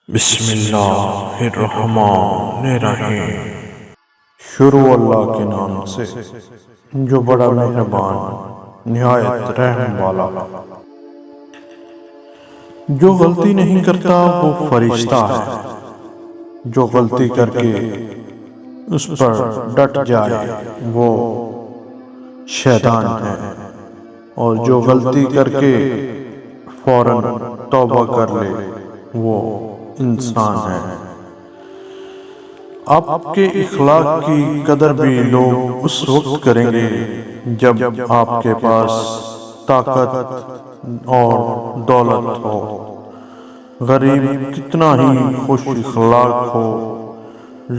بسم اللہ الرحمن الرحیم۔ شروع اللہ کے نام سے جو بڑا مہربان نہایت رحم والا۔ جو غلطی نہیں کرتا وہ فرشتہ ہے، جو غلطی کر کے اس پر ڈٹ جائے وہ شیطان ہے، اور جو غلطی کر کے فوراً توبہ کر لے وہ انسان ہے۔ آپ کے اخلاق کی قدر بھی لوگ اس وقت کریں گے جب آپ کے پاس طاقت اور دولت ہو۔ غریب کتنا ہی خوش اخلاق ہو،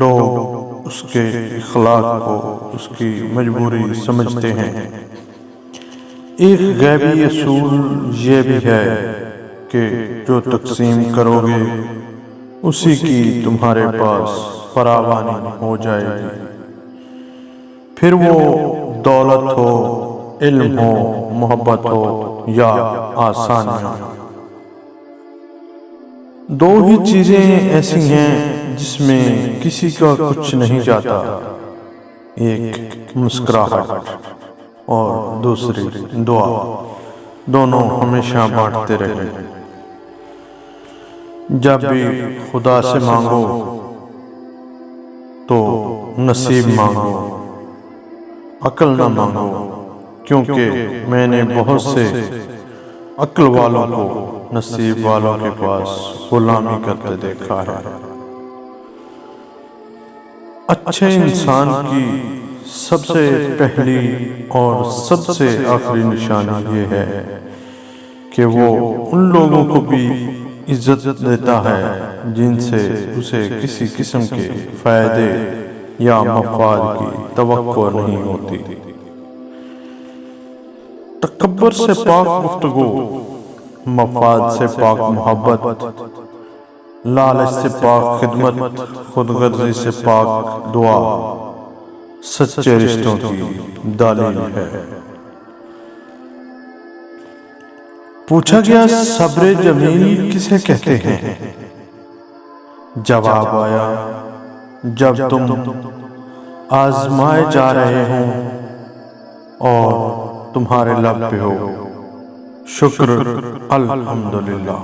لوگ اس کے اخلاق کو اس کی مجبوری سمجھتے ہیں۔ ایک غیبی اصول یہ بھی ہے کہ جو تقسیم کرو گے اسی کی تمہارے پاس فراوانی ہو جائے گی، پھر وہ دولت ہو، علم ہو، محبت ہو یا آسانیاں۔ دو ہی چیزیں ایسی ہیں جس میں کسی کا کچھ نہیں جاتا، ایک مسکراہٹ اور دوسری دعا، دونوں ہمیشہ بانٹتے رہے۔ جب بھی خدا سے مانگو تو نصیب مانگو، عقل نہ مانگو، کیونکہ میں نے بہت سے عقل والوں کو نصیب والوں کے پاس غلامی کرتے دیکھا ہے۔ اچھے انسان کی سب سے پہلی اور سب سے آخری نشانی یہ ہے کہ وہ ان لوگوں کو بھی عزت دیتا ہے جن سے اسے کسی قسم کے فائدے یا مفاد کی توقع نہیں ہوتی۔ تکبر سے پاک گفتگو، مفاد سے پاک محبت، لالچ سے پاک خدمت، خود غرضی سے پاک دعا سچے رشتوں کی دلیل ہے۔ پوچھا گیا صبر جمیل کسے کہتے ہیں؟ جواب آیا جب تم آزمائے جا رہے ہوں اور تمہارے لب پہ ہو شکر الحمدللہ۔